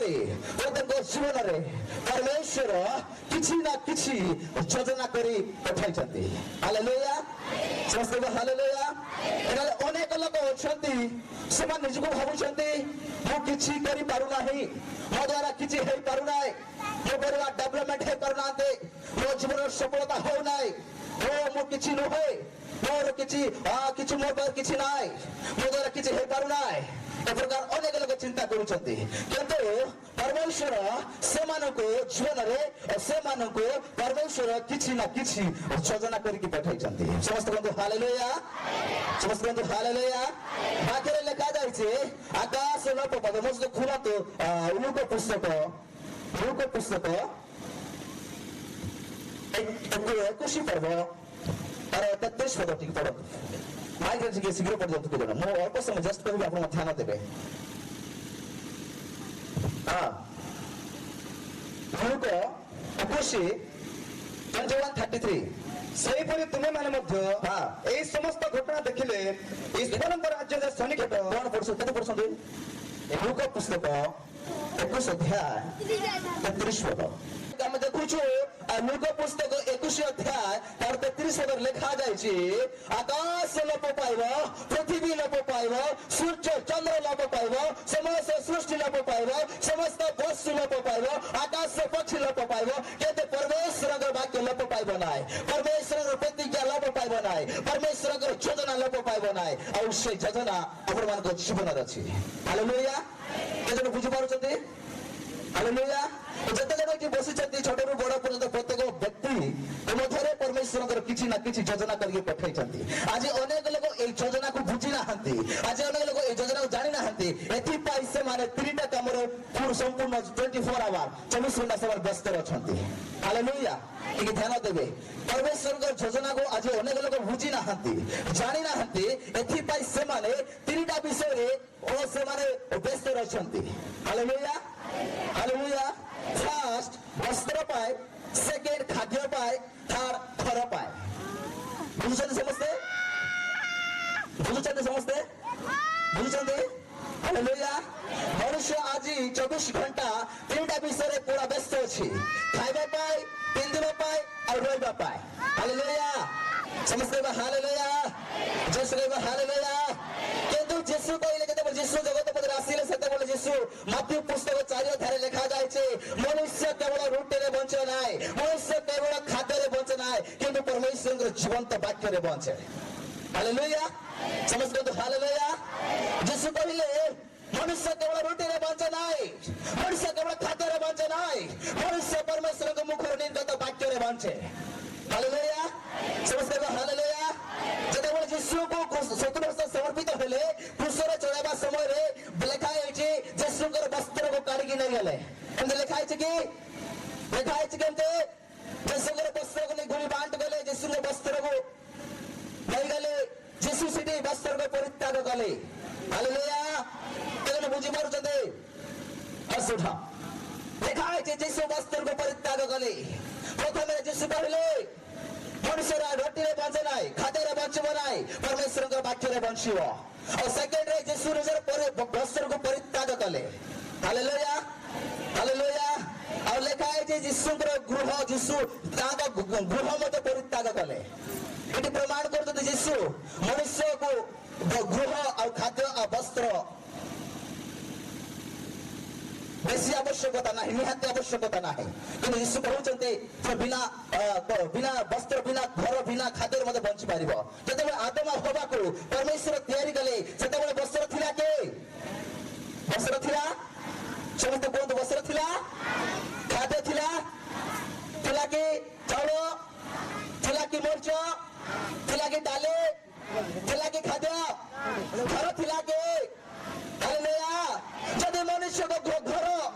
ଉପରେ ତାଙ୍କ ଜୀବନରେ ପରମେଶ୍ୱର କିଛି ନା କିଛି ଯୋଜନା କରି ପଠାଇଛନ୍ତି। ହାଲେଲୁୟା, ସମସ୍ତେ ହାଲେଲୁୟା। ଏଠାରେ ଅନେକ ଲୋକ ଅଛନ୍ତି, ସେମାନେ ନିଜକୁ ଭାବୁଛନ୍ତି ମୁଁ କିଛି କରିପାରୁନାହିଁ, ମୋ ଦ୍ୱାରା କିଛି ହେଇପାରୁନାହିଁ, ମୋ ପରିବାର ଡେଭଲପମେଣ୍ଟ ହେଇପାରୁନାହାନ୍ତି, ମୋ ଜୀବନର ସଫଳତା ହଉନାହିଁ, ମୁଁ କିଛି ନୁହେଁ, ମୋର କିଛି ମୋ ପାଖରେ କିଛି ନାହିଁ, ମୋ ଦ୍ୱାରା କିଛି ହେଇପାରୁନାହିଁ। ଏ ପ୍ରକାର ଅନେକ ଲୋକ ଚିନ୍ତା କରୁଛନ୍ତି, କିନ୍ତୁ ପରମେଶ୍ୱର ସେମାନଙ୍କୁ ଜୀବନରେ ସେମାନଙ୍କୁ ପରମେଶ୍ୱର କିଛି ନା କିଛି ଯୋଜନା କରିକି ପଠାଇଛନ୍ତି। ସମସ୍ତେ କୁହନ୍ତୁ ହାଲେଲୁୟା, ସମସ୍ତେ କୁହନ୍ତୁ ହାଲେଲୁୟା। ବାକ୍ୟରେ ଲେଖା ଯାଇଛି ଆକାଶ ଲୋପ ପାଇବ। ମୋ ସହିତ ଖୋଲନ୍ତୁ ଲୁକ ପୁସ୍ତକ 21 ପର୍ବ ତାର 33 ପଦ ଟିକେ ପଢନ୍ତୁ। ମାଇକ୍ ଟିକେ ଶୀଘ୍ର ପଢିଯାନ୍ତୁ କି ଜଣ, ମୁଁ ଅଳ୍ପ ସମୟ ଜଷ୍ଟ କହିବି, ଆପଣ ଧ୍ୟାନ ଦେବେ। ଲୁକ 21:33 ସେହିପରି ତୁମେମାନେ ମଧ୍ୟ ଏହି ସମସ୍ତ ଘଟଣା ଦେଖିଲେ ଈଶ୍ୱରଙ୍କ ରାଜ୍ୟରେ ସନ୍ନିକଟ। କଣ ପଢୁଛନ୍ତି, କେତେ ପଢୁଛନ୍ତି? ଲୁକ ପୁସ୍ତକ 21 ଅଧ୍ୟାୟ 33 ପଦ ଆମେ ଦେଖୁଛୁ। ଲୁକ ପୁସ୍ତକ 21 ଅଧ୍ୟାୟ ତାର 33 ପଦରେ ଲେଖା ଯାଇଛି ଆକାଶ ଲୋପ ପାଇବ, ପୃଥିବୀ ଲୋପ ପାଇବ, ସୂର୍ଯ୍ୟ ଚନ୍ଦ୍ର ଲୋପ ପାଇବ, ସମସ୍ତ ସୃଷ୍ଟି ଲୋପ ପାଇବ, ସମସ୍ତ ବସ୍ତୁ ଲୋପ ପାଇବ, ଆକାଶ ପକ୍ଷୀ ଲୋପ ପାଇବ, କିନ୍ତୁ ପରମେଶ୍ୱରଙ୍କର ବାକ୍ୟ ଲୋପ ପାଇବ ନାହିଁ, ପରମେଶ୍ୱରଙ୍କର ପ୍ରତିଜ୍ଞା ଲୋପ ପାଇବ ନାହିଁ, ପରମେଶ୍ୱରଙ୍କର ଯୋଜନା ଲୋପ ପାଇବ ନାହିଁ। ଆଉ ସେ ଯୋଜନା ଆପଣମାନଙ୍କ ଜୀବନରେ ଅଛି। ହାଲେଲୁୟା, କେତେ ବୁଝିପାରୁଛନ୍ତି? ହାଲେଲୁୟା। ଯେତେ ଜଣ ଏଠି ବସିଛନ୍ତି ଛୋଟରୁ ବଡ ପର୍ଯ୍ୟନ୍ତ ପ୍ରତ୍ୟେକ ବ୍ୟକ୍ତି ମଧ୍ୟରେ ପରମେଶ୍ୱରଙ୍କର କିଛି ନା କିଛି ଯୋଜନା କରିକି ପଠାଇଛନ୍ତି। ଆଜି ଅନେକ ଲୋକ ଏଇ ଯୋଜନାକୁ ବୁଝି ନାହାନ୍ତି, ଆଜି ଅନେକ ଲୋକ ଏଇ ଯୋଜନାକୁ ଜାଣି ନାହାନ୍ତି। ଏଥିପାଇଁ ସେମାନେ 3ଟା କାମରେ ସମ୍ପୂର୍ଣ୍ଣ 24 ଆୱାର 24 ଘଣ୍ଟା ସେମାନେ ବ୍ୟସ୍ତରେ ଅଛନ୍ତି। ହାଲେଲୁୟା, ଟିକେ ଧ୍ୟାନ ଦେବେ। ପରମେଶ୍ୱରଙ୍କର ଯୋଜନାକୁ ଆଜି ଅନେକ ଲୋକ ବୁଝି ନାହାନ୍ତି, ଜାଣି ନାହାନ୍ତି। ଏଥିପାଇଁ ସେମାନେ 3ଟା ବିଷୟରେ ସେମାନେ ବ୍ୟସ୍ତରେ ଅଛନ୍ତି। Hallelujah, hallelujah. ଫାର୍ଷ୍ଟ ବସ୍ତ୍ର ପାଏ, ସେକେଣ୍ଡ ଖାଦ୍ୟ ପାଏ, ଥାର୍ଡ ଘର ପାଏ। ବୁଝୁଛନ୍ତି ସମସ୍ତେ? ବୁଝୁଛନ୍ତି ସମସ୍ତେ? ବୁଝୁଛନ୍ତି? ହାଲେଲୁୟା। ମନୁଷ୍ୟ ଆଜି 24 ଘଣ୍ଟା 3ଟା ବିଷୟରେ ପୁରା ବ୍ୟସ୍ତ ଅଛି, ଖାଇବା ପାଏ, ପିନ୍ଧିବା ପାଏ, ଆଉ ରହିବା ପାଏ। ହାଲେଲୁୟା, ସମସ୍ତେ ହାଲେଲୁୟା, ଯୀଶୁ କହିବା ହାଲେଲୁୟା। କିନ୍ତୁ ଯୀଶୁ କହିଲେ, ଯେତେବେଳେ ଯୀଶୁ ଜଗତ ପଦରେ ଆସିଲେ ସେତେବେଳେ ଯୀଶୁ ମାଥ୍ୟୁ ପୁସ୍ତକ 4 ଅଧ୍ୟାୟରେ ଲେଖା ଯାଇଛି ମନୁଷ୍ୟ କେବଳ ରୁଟିରେ ବଞ୍ଚେ ନାହିଁ, ମନୁଷ୍ୟ କେବଳ ଖାଦ୍ୟରେ ବଞ୍ଚେ ନାହିଁ, କିନ୍ତୁ ପରମେଶ୍ୱରଙ୍କର ଜୀବନ୍ତ ବାକ୍ୟରେ ବଞ୍ଚେ। ହାଲେଲୁୟା, ସମସ୍ତେ ହାଲେଲୁୟା। ଯୀଶୁ କହିଲେ ମନୁଷ୍ୟ କେବଳ ରୁଟିରେ ବଞ୍ଚେ ନାହିଁ, ମନୁଷ୍ୟ କେବଳ ଖାଦ୍ୟରେ ବଞ୍ଚେ ନାହିଁ, ମନୁଷ୍ୟ ପରମେଶ୍ୱରଙ୍କ ମୁଖରୁ ନିର୍ଗତ ବାକ୍ୟରେ ବଞ୍ଚେ। ହାଲେଲୁୟା, ସମସ୍ତେ ହାଲେଲୁୟା। ଯେତେବେଳେ ଯୀଶୁକୁ 70 ବର୍ଷ ସମର୍ପିତ ହେଲେ କ୍ରୁଶରେ ଚଢ଼ାଇବା ସମୟରେ ଲେଖା ହେଇଛି ଯୀଶୁଙ୍କର ବସ୍ତ୍ରକୁ କାଢିକି ନେଇଗଲେ। ଏମିତି ଲେଖା ହେଇଛି କି? ଲେଖା ହେଇଛି କେମିତି? ଯୀଶୁଙ୍କର ବସ୍ତ୍ରକୁ ନେଇ ଗୁଳି ବାଣ୍ଟ ଗଲେ, ଯୀଶୁଙ୍କ ବସ୍ତ୍ରକୁ ନେଇଗଲେ, ଯୀଶୁ ସେଠି ବସ୍ତ୍ରକୁ ପରିତ୍ୟାଗ କଲେ। ହାଲେଲୁୟା, କେବେ ବୁଝିପାରୁଛନ୍ତି? ଅସୁଠା ଲେଖା ହେଇଛି ଯୀଶୁ ବସ୍ତ୍ରକୁ ପରିତ୍ୟାଗ କଲେ। ପ୍ରଥମେ ଯୀଶୁ କହିଲେ ମନୁଷ୍ୟର ରୁଟିରେ ବଞ୍ଚେ ନାହିଁ, ଖାଦ୍ୟରେ ବଞ୍ଚିବ ନାହିଁ, ପରମେଶ୍ୱରଙ୍କ ବାକ୍ୟରେ ବଞ୍ଚିବ। ଆଉ ସେକେଣ୍ଡରେ ଯୀଶୁ ନିଜର ବସ୍ତ୍ରକୁ ପରିତ୍ୟାଗ କଲେ। Hallelujah, hallelujah. ଆଉ ଲେଖା ହେଇଛି ଯୀଶୁଙ୍କର ଗୃହ, ଯୀଶୁ ତାଙ୍କ ଗୃହ ମଧ୍ୟ ପରିତ୍ୟାଗ କଲେ। ଏଠି ପ୍ରମାଣ କରୁଛନ୍ତି ଯୀଶୁ ମନୁଷ୍ୟକୁ ଗୃହ ଆଉ ଖାଦ୍ୟ ଆଉ ବସ୍ତ୍ର ବେଶୀ ଆବଶ୍ୟକତା ନାହିଁ, ନିହାତି ଆବଶ୍ୟକତା ନାହିଁ। କିନ୍ତୁ ଯୀଶୁ କହୁଛନ୍ତି ବିନା ବସ୍ତ୍ର, ବିନା ଘର, ବିନା ଖାଦ୍ୟରେ ମଧ୍ୟ ବଞ୍ଚି ପାରିବ। ଯେତେବେଳେ ଆଦମ ହବାକୁ ପରମେଶ୍ୱର ତିଆରି କଲେ ସେତେବେଳେ ବସ୍ତ୍ର ଥିଲା କି? ବସ୍ତ୍ର ଥିଲା? ସମସ୍ତେ କୁହନ୍ତୁ ବସ୍ତ୍ର ଥିଲା? ଖାଦ୍ୟ ଥିଲା? ଥିଲା କି ଚାଉଳ? ଥିଲା କି ମରିଚ? ଥିଲା କି ଡାଲି? ଥିଲା କି ଖାଦ୍ୟ? ଘର ଥିଲା କି? ହାଲେଲୁୟା। ଯଦି ମନୁଷ୍ୟକୁ ଘର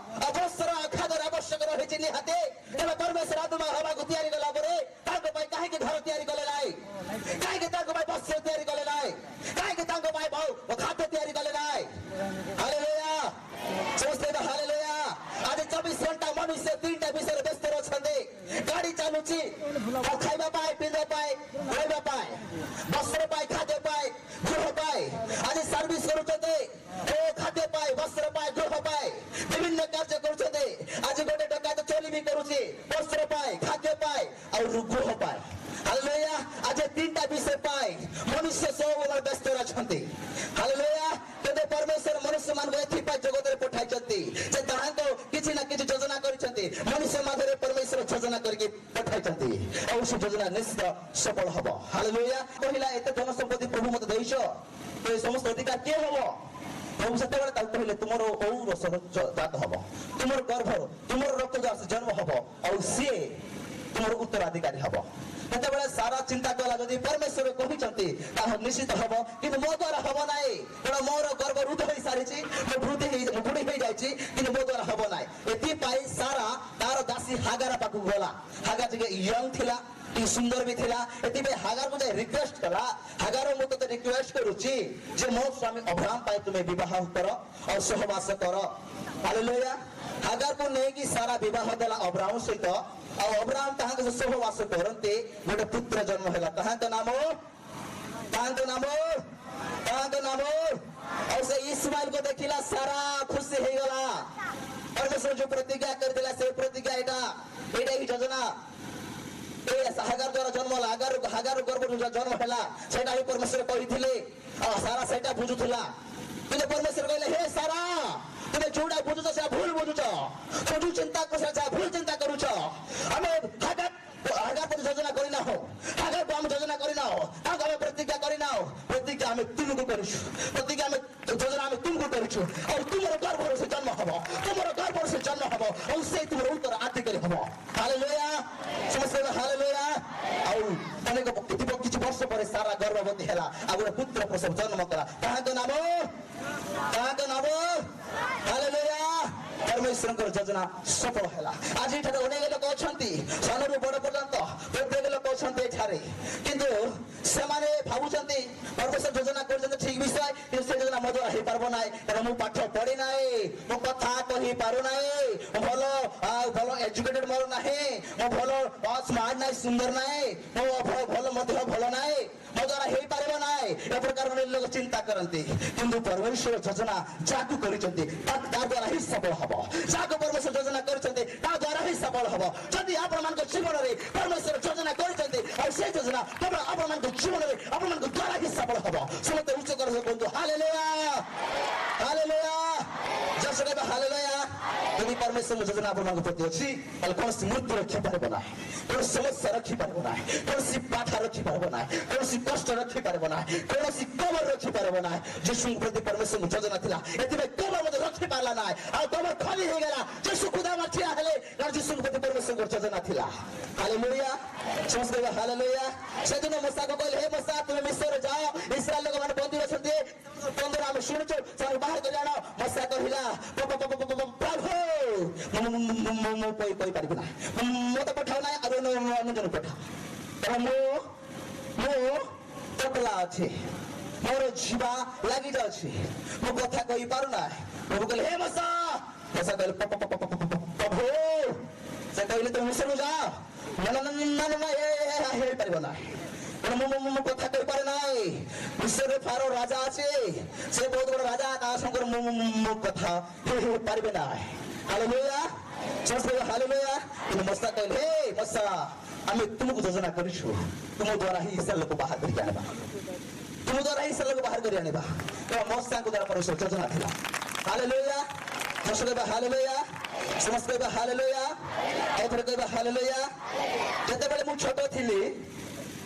ଅବସ୍ତ୍ର ଖାଦ୍ୟର ଆବଶ୍ୟକ ରହିଛି ନିହାତି, ତେବେ ପରମେଶ୍ୱର ଆଦମ ହବାକୁ ତିଆରି କଲା ପରେ ତାଙ୍କ ପାଇଁ କାହିଁକି ଘର ତିଆରି କଲେ ନାହିଁ? କାହିଁକି ତାଙ୍କ ପାଇଁ ବସ୍ତ୍ର ତିଆରି କଲେ ନାହିଁ? କାହିଁକି ତାଙ୍କ ପାଇଁ ଖାଦ୍ୟ ତିଆରି କଲେ ନାହିଁ? ହାଲେଲୁୟା, ସମସ୍ତେ ହାଲେଲୁୟା। ଆଜି 24 ଘଣ୍ଟା ମନୁଷ୍ୟ 3ଟା ବିଷୟରେ ବ୍ୟସ୍ତ ଅଛନ୍ତି। ଗାଡି ଚାଲୁଛି ଖାଇବା ପାଇଁ, ପିନ୍ଧିବା ପାଇଁ, ରହିବା ପାଇଁ, ବସ୍ତ୍ର ପାଇଁ, ଖାଦ୍ୟ ପାଇଁ, ଗୃହ ପାଇଁ। ଆଜି ସର୍ଭିସ କରୁଛନ୍ତି, ଖାଦ୍ୟ ପାଇଁ, ବସ୍ତ୍ର ପାଇଁ, ଗୃହ ପାଇଁ, ବିଭିନ୍ନ କାର୍ଯ୍ୟ ତାହାଙ୍କ କିଛି ନା କିଛି ଯୋଜନା କରିଛନ୍ତି ମନୁଷ୍ୟ ମଧ୍ୟରେ ପରମେଶ୍ୱର ଯୋଜନା କରିକି ପଠାଇଛନ୍ତି ଆଉ ସେ ଯୋଜନା ନିଶ୍ଚିତ ସଫଳ ହବ ହାଲେଲୁୟା କହିଲା ଏତେ ଧନ ସମ୍ପତ୍ତି ପ୍ରଭୁ ମତେ ଦେଇଛ ତ ଏ ସମସ୍ତ ଅଧିକାର କିଏ ହବ ପ୍ରଭୁ ସେତେବେଳେ ତାକୁ କହିଲେ ତୁମର ଔରସର ଜାତ ହବ ତୁମର ଗର୍ଭର ତୁମର ରକ୍ତ ଜନ୍ମ ହବ ଆଉ ସିଏ ତୁମର ଉତ୍ତରାଧିକାରୀ ହବ ସେତେବେଳେ ସାରା ଚିନ୍ତା କଲା ଯଦି ପରମେଶ୍ୱର କହିଛନ୍ତି ତାହା ନିଶ୍ଚିତ ହବ କିନ୍ତୁ ମୋ ଦ୍ୱାରା ହବ ନାହିଁ କାରଣ ମୋର ଗର୍ଭ ରୁଦ୍ଧ ହେଇସାରିଛି ମୁଁ ବୁଢୀ ହେଇଯାଇଛି କିନ୍ତୁ ମୋ ଦ୍ୱାରା ହବ ନାହିଁ ଏଥିପାଇଁ ସାରା ତାର ଦାସୀ ହାଗାର ପାଖକୁ ଗଲା ହାଗାର ଟିକେ ୟଙ୍ଗ ଥିଲା ଟିକେ ସୁନ୍ଦର ବି ଥିଲା ଏଥିପାଇଁ ହାଗାରକୁ ଯାଇ ରିକ୍ୱେଷ୍ଟ କଲା ହାଗାର ମୁଁ ତତେ ରିକ୍ୱେଷ୍ଟ କରୁଛି ଯେ ମୋ ସ୍ୱାମୀ ଅବ୍ରାହମ ପାଇଁ ତୁମେ ବିବାହ କର ଆଉ ସହବାସ କର ହାଲେଲୁୟା ହାଗାରକୁ ନେଇକି ସାରା ବିବାହ ଦେଲା ଅବ୍ରାହମ ସହିତ ଆଉ ଅବ୍ରାହମ ତାହାଙ୍କ ସହବାସ କରନ୍ତି ଗୋଟେ ପୁତ୍ର ଜନ୍ମ ହେଲା ତାହାଙ୍କ ନାମ ଆଉ ସେ ଇସ୍ମାଇଲକୁ ଦେଖିଲା ସାରା ଖୁସି ହେଇଗଲା ପରମେଶ୍ୱର ଯୋଉ ପ୍ରତିଜ୍ଞା କରିଥିଲା ସେ ପ୍ରତିଜ୍ଞା ଏଇଟା ହିଁ ଯୋଜନା ହାଗାର ଦ୍ୱାରା ଜନ୍ମ ହେଲା ହାଗାର ଗର୍ଭରୁ ଜନ୍ମ ହେଲା ସେଇଟା ହିଁ ପରମେଶ୍ୱର କହିଥିଲେ ଆଉ ସାରା ସେଇଟା ବୁଝୁଥିଲା କିନ୍ତୁ ପରମେଶ୍ୱର କହିଲେ ହେ ସାରା ତୁମେ ଯୋଉଟା ବୁଝୁଛ ସେଟା ଭୁଲ ବୁଝୁଛ ଯୋଉ ଚିନ୍ତା କରୁଛ ସେଟା ଭୁଲ ଚିନ୍ତା କରୁଛ ଆମେ ହାଗାର ପ୍ରତି ଯୋଜନା କରିନାହୁ ହାଗାରକୁ ଆମେ ଯୋଜନା କରିନାହୁ ତାଙ୍କୁ ଆମେ ପ୍ରତିଜ୍ଞା କରିନାହୁ ପ୍ରତିଜ୍ଞା ଆମେ ତୁମକୁ କରିଛୁ ପ୍ରତିଜ୍ଞା ଆମେ ଯୋଜନା ଆମେ ତୁମକୁ କରିଛୁ ଆଉ ତୁମର ଗର୍ଭରୁ ସେ ଜନ୍ମ ହବ ତୁମର ଗର୍ଭରୁ ସେ ଜନ୍ମ ହବ ଆଉ ସେ ତୁମର ଉତ୍ତର ଅଧିକାରୀ ହବ ହାଲେଲୁୟା ସମସ୍ତେ ହାଲେଲୁୟା ଆଉ ଅନେକ କିଛି ବର୍ଷ ପରେ ସାରା ଗର୍ଭବତୀ ହେଲା ଆଉ ଗୋଟେ ପୁତ୍ର ପ୍ରସବ ଜନ୍ମ କଲା ତାହାଙ୍କ ନାମ ହାଲେଲୁୟା ପରମେଶ୍ୱରଙ୍କର ଯୋଜନା ସଫଳ ହେଲା ଆଜି ଏଠାରେ ଅନେକ ଲୋକ ଅଛନ୍ତି ସାନରୁ ବଡ ପର୍ଯ୍ୟନ୍ତ ପ୍ରତ୍ୟେକ ଲୋକ ଅଛନ୍ତି ଏଠାରେ କିନ୍ତୁ ସେମାନେ ଭାବୁଛନ୍ତି ପରମେଶ୍ୱର ଯୋଜନା କରୁଛନ୍ତି ଠିକ ବିଷୟ କିନ୍ତୁ ସେ ଯୋଜନା ମୋ ଦ୍ୱାରା ହେଇପାରିବ ନାହିଁ କାରଣ ମୁଁ ପାଠ ପଢି ନାହିଁ ମୁଁ କଥା କହି ପାରୁନାହିଁ ଭଲ ଏଜୁକେଟେଡ ମୋର ନାହିଁ ମୁଁ ଭଲ ସ୍ମାର୍ଟ ନାହିଁ ସୁନ୍ଦର ନାହିଁ ମୁଁ ଭଲ ମଧ୍ୟ ଭଲ ନାହିଁ ମୋ ଦ୍ୱାରା ହେଇପାରିବ ନାହିଁ ଏ ପ୍ରକାର ଲୋକ ଚିନ୍ତା କରନ୍ତି କିନ୍ତୁ ପରମେଶ୍ୱର ଯୋଜନା ଯାହାକୁ କରିଛନ୍ତି ତା ଦ୍ୱାରା ହିଁ ସଫଳ ହବ ଯାହାକୁ ପରମେଶ୍ୱର ଯୋଜନା କରିଛନ୍ତି ତା ଦ୍ୱାରା ହିଁ ସଫଳ ହବ ଯଦି ଆପଣମାନଙ୍କ ଜୀବନରେ ପରମେଶ୍ୱର ଯୋଜନା କରିଛନ୍ତି ଆଉ ସେ ଯୋଜନା କେବଳ ଆପଣମାନଙ୍କ ଜୀବନରେ ଆପଣଙ୍କ ଦ୍ୱାରା ହିଁ ସଫଳ ହବ ସମସ୍ତେ ଉଚ୍ଚ କରି କୁହନ୍ତୁ ହାଲେଲୁୟା ଯଶ କହିବା ହାଲେଲୁୟା ଯଦି ପରମେଶ୍ୱର ଯୋଜନା ଆପଣଙ୍କ ପ୍ରତି ଅଛି ତାହେଲେ କୌଣସି ମୃତ୍ୟୁ ରଖିପାରିବ ନାହିଁ କୌଣସି ସମସ୍ୟା ରଖିପାରିବ ନାହିଁ କୌଣସି ବାଧା ରଖିପାରିବ ନାହିଁ କୌଣସି କଷ୍ଟ ରଖିପାରିବ ନାହିଁ କୌଣସି କବର ରଖିପାରିବ ନାହିଁ ଯୀଶୁଙ୍କ ପ୍ରତି ପରମେଶ୍ୱରଙ୍କ ଯୋଜନା ଥିଲା ଏଥିପାଇଁ କବର ମଧ୍ୟ ରଖିପାରିଲା ନାହିଁ ଆଉ କବର ଖାଲି ହେଇଗଲା ଯୀଶୁ ଖୁଦାମା ଠିଆ ହେଲେ କାରଣ ଯୀଶୁଙ୍କ ପ୍ରତି ପରମେଶ୍ୱରଙ୍କ ଯୋଜନା ଥିଲା ହାଲେଲୁୟା ସମସ୍ତେ ହାଲେଲୁୟା ସେଦିନ ମୂଷାକୁ କହିଲେ ହେ ମୂଷା ତୁମେ ମିଶ୍ରରେ ଯାଅ ଇସ୍ରାଏଲ ଲୋକମାନେ ବନ୍ଦୀ ଅଛନ୍ତି ବନ୍ଦୀରେ ଆମେ ଶୁଣିଛୁ ସେମାନେ ବାହାର କରି ଆଣ ମୂଷା କହିଲା ପ୍ରଭୁ ମୁଁ କହିପାରିବି ନାହିଁ ମତେ ପଠାଉ ନାହିଁ ଆଉ ଅନ୍ୟଜନ ପଠାଅ କାରଣ ମୁଁ ଟକଲା ଅଛି ମୋର ଯିବା ଲାଗି ଯାଉଛି ମୁଁ କଥା କହିପାରୁନାହିଁ ପ୍ରଭୁ କହିଲେ ହେ ମୂଷା କହିଲେ ପ୍ରଭୁ ସେ କହିଲେ ତୁମେ ମିଶ୍ରକୁ ଯାଅ ନା ହେଇପାରିବ ନାହିଁ ମୁଁ କଥା କହିପାରେ ନାହିଁ ବିଶ୍ୱରେ ଫାରୋ ରାଜା ଅଛି ସେ ବହୁତ ବଡ ରାଜା ତା ସାଙ୍ଗରେ ମୁଁ କଥା ହେଇପାରିବେ ନାହିଁ ହାଲେଲୁୟା ହାଲେଲୁୟା କିନ୍ତୁ ମୂଷା କହିଲେ ହେ ମୂଷା ଆମେ ତୁମକୁ ଯୋଜନା କରିଛୁ ତୁମ ଦ୍ୱାରା ହିଁ ଇସ୍ରାଏଲ ଲୋକ ବାହାର କରିକି ଆଣିବା ତୁମ ଦ୍ୱାରା ହିଁ ଇସ୍ରାଏଲ ଲୋକ ବାହାର କରି ଆଣିବା ମୂଷାଙ୍କ ଦ୍ୱାରା ପରମେଶ୍ୱର ଯୋଜନା ଥିଲା ହାଲେଲୁୟା କହିବା ହାଲେଲୁୟା ସମସ୍ତେ କହିବା ହାଲେଲୁୟା ଏଥର କହିବା ହାଲେଲୁୟା ଯେତେବେଳେ ମୁଁ ଛୋଟ ଥିଲି